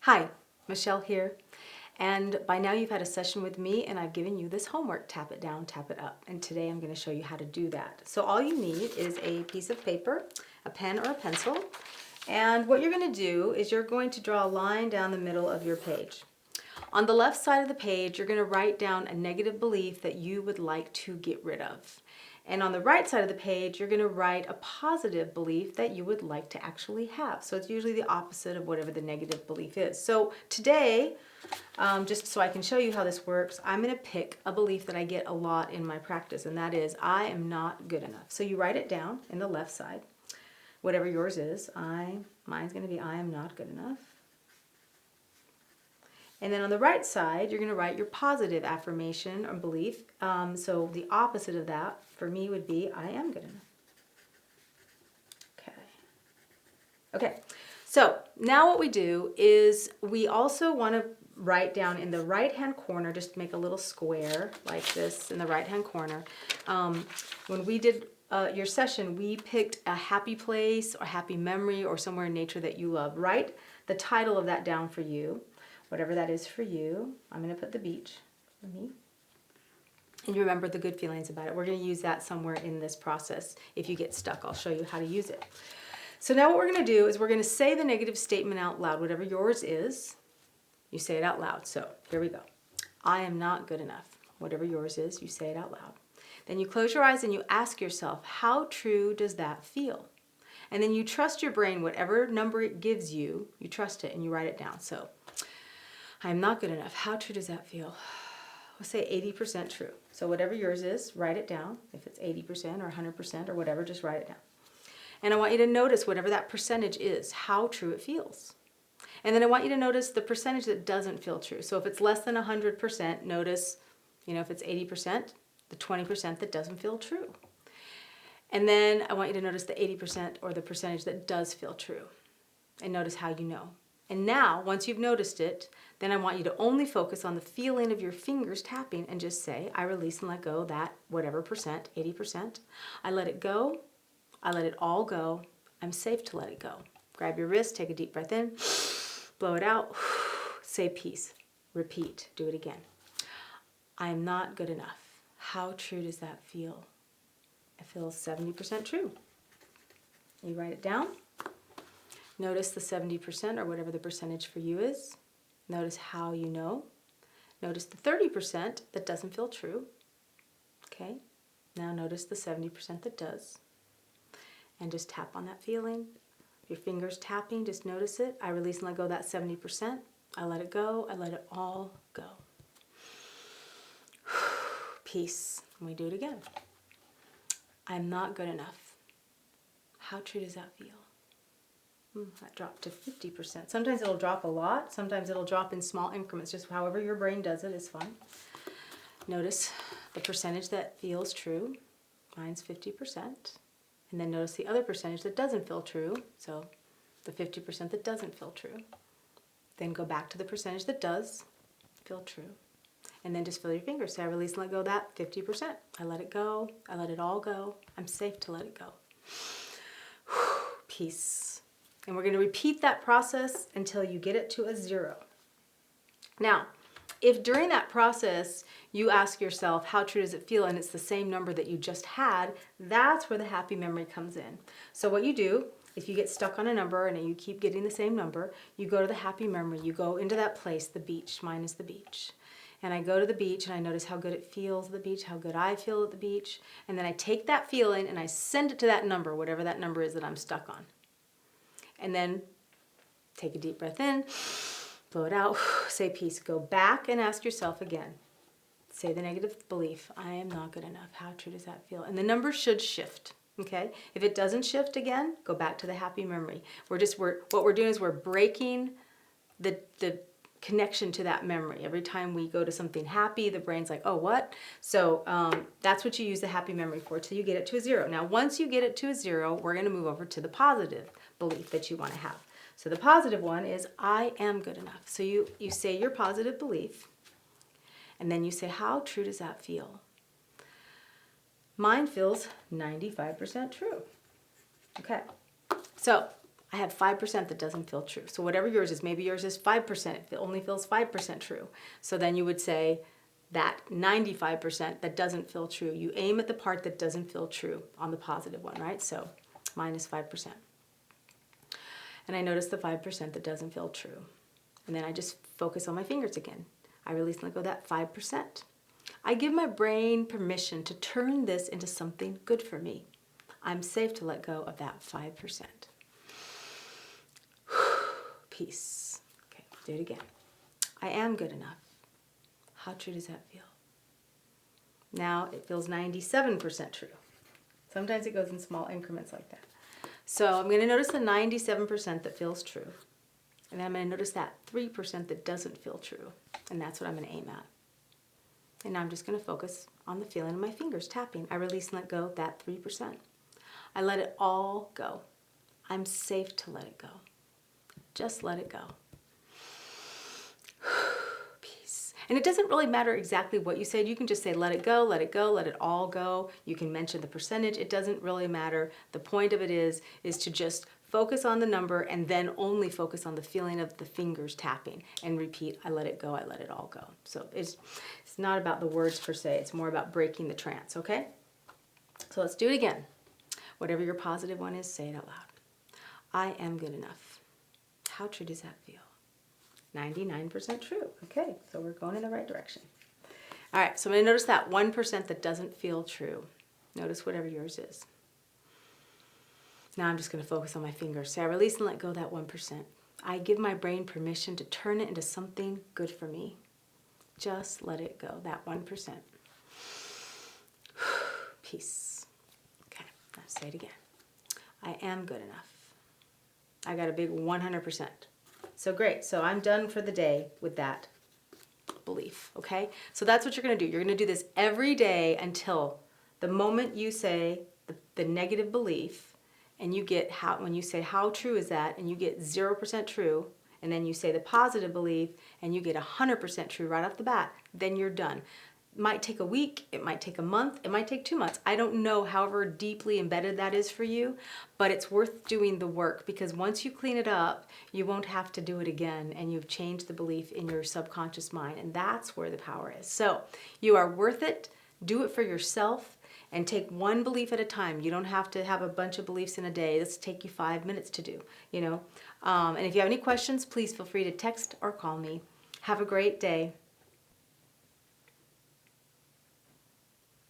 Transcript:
Hi, Michelle here. And by now you've had a session with me and I've given you this homework, tap it down, tap it up. And today I'm going to show you how to do that. So all you need is a piece of paper, a pen or a pencil. And what you're going to do is you're going to draw a line down the middle of your page. On the left side of the page, you're going to write down a negative belief that you would like to get rid of. And on the right side of the page, you're going to write a positive belief that you would like to actually have. So it's usually the opposite of whatever the negative belief is. So today, just so I can show you how this works, I'm going to pick a belief that I get a lot in my practice, and that is, I am not good enough. So you write it down in the left side, whatever yours is. Mine's going to be, I am not good enough. And then on the right side, you're going to write your positive affirmation or belief. So the opposite of that for me would be, I am good enough. Okay, so now what we do is we also want to write down in the right-hand corner, just make a little square like this in the right-hand corner. When we did your session, we picked a happy place or happy memory or somewhere in nature that you love. Write the title of that down for you. Whatever that is for you. I'm going to put the beach for me. And you remember the good feelings about it. We're going to use that somewhere in this process. If you get stuck, I'll show you how to use it. So now what we're going to do is we're going to say the negative statement out loud. Whatever yours is, you say it out loud. So here we go. I am not good enough. Whatever yours is, you say it out loud. Then you close your eyes and you ask yourself, how true does that feel? And then you trust your brain, whatever number it gives you, you trust it and you write it down. So I'm not good enough. How true does that feel? We'll say 80% true. So whatever yours is, write it down. If it's 80% or 100% or whatever, just write it down. And I want you to notice whatever that percentage is, how true it feels. And then I want you to notice the percentage that doesn't feel true. So if it's less than 100%, notice, if it's 80%, the 20% that doesn't feel true. And then I want you to notice the 80% or the percentage that does feel true. And notice how you know. And now, once you've noticed it, then I want you to only focus on the feeling of your fingers tapping and just say, I release and let go that whatever percent, 80%. I let it go. I let it all go. I'm safe to let it go. Grab your wrist, take a deep breath in, blow it out, say peace. Repeat, do it again. I am not good enough. How true does that feel? It feels 70% true. You write it down. Notice the 70% or whatever the percentage for you is. Notice how you know. Notice the 30% that doesn't feel true. Okay, now notice the 70% that does. And just tap on that feeling. Your fingers tapping, just notice it. I release and let go that 70%. I let it go. I let it all go. Peace. And we do it again. I'm not good enough. How true does that feel? That dropped to 50%. Sometimes it'll drop a lot. Sometimes it'll drop in small increments. Just however your brain does it is fine. Notice the percentage that feels true. Mine's 50%. And then notice the other percentage that doesn't feel true. So the 50% that doesn't feel true. Then go back to the percentage that does feel true. And then just feel your fingers. Say, I release and let go that 50%. I let it go. I let it all go. I'm safe to let it go. Peace. And we're going to repeat that process until you get it to a 0. Now, if during that process you ask yourself, how true does it feel, and it's the same number that you just had, that's where the happy memory comes in. So what you do, if you get stuck on a number and you keep getting the same number, you go to the happy memory. You go into that place, the beach. Mine is the beach. And I go to the beach and I notice how good it feels at the beach, how good I feel at the beach. And then I take that feeling and I send it to that number, whatever that number is that I'm stuck on. And then take a deep breath in, blow it out, say peace. Go back and ask yourself again. Say the negative belief, I am not good enough. How true does that feel? And the number should shift, okay? If it doesn't shift again, go back to the happy memory. What we're doing is we're breaking the connection to that memory. Every time we go to something happy, the brain's like, oh, what? So that's what you use the happy memory for, till you get it to a 0. Now, once you get it to a 0, we're going to move over to the positive belief that you want to have. So the positive one is, I am good enough. So you say your positive belief, and then you say, how true does that feel? Mine feels 95% true. Okay, so I have 5% that doesn't feel true. So whatever yours is, maybe yours is 5%. It only feels 5% true. So then you would say that 95% that doesn't feel true. You aim at the part that doesn't feel true on the positive one, right? So minus 5%. And I notice the 5% that doesn't feel true. And then I just focus on my fingers again. I release and let go of that 5%. I give my brain permission to turn this into something good for me. I'm safe to let go of that 5%. Peace. Okay, do it again. I am good enough. How true does that feel? Now it feels 97% true. Sometimes it goes in small increments like that. So I'm going to notice the 97% that feels true. And then I'm going to notice that 3% that doesn't feel true. And that's what I'm going to aim at. And now I'm just going to focus on the feeling of my fingers tapping. I release and let go of that 3%. I let it all go. I'm safe to let it go. Just let it go. Peace. And it doesn't really matter exactly what you said. You can just say, let it go, let it all go. You can mention the percentage. It doesn't really matter. The point of it is to just focus on the number and then only focus on the feeling of the fingers tapping and repeat, I let it go, I let it all go. So it's not about the words per se. It's more about breaking the trance, okay? So let's do it again. Whatever your positive one is, say it out loud. I am good enough. How true does that feel? 99% true. Okay, so we're going in the right direction. All right, so I'm going to notice that 1% that doesn't feel true. Notice whatever yours is. Now I'm just going to focus on my fingers. So I release and let go of that 1%. I give my brain permission to turn it into something good for me. Just let it go, that 1%. Peace. Okay, let's say it again. I am good enough. I got a big 100%. So great. So I'm done for the day with that belief, okay? So that's what you're going to do. You're going to do this every day until the moment you say the negative belief and you get when you say how true is that and you get 0% true and then you say the positive belief and you get 100% true right off the bat, then you're done. It might take a week, it might take a month, it might take 2 months. I don't know however deeply embedded that is for you, but it's worth doing the work because once you clean it up, you won't have to do it again and you've changed the belief in your subconscious mind and that's where the power is. So you are worth it. Do it for yourself and take one belief at a time. You don't have to have a bunch of beliefs in a day. This will take you 5 minutes to do, you know. And if you have any questions, please feel free to text or call me. Have a great day.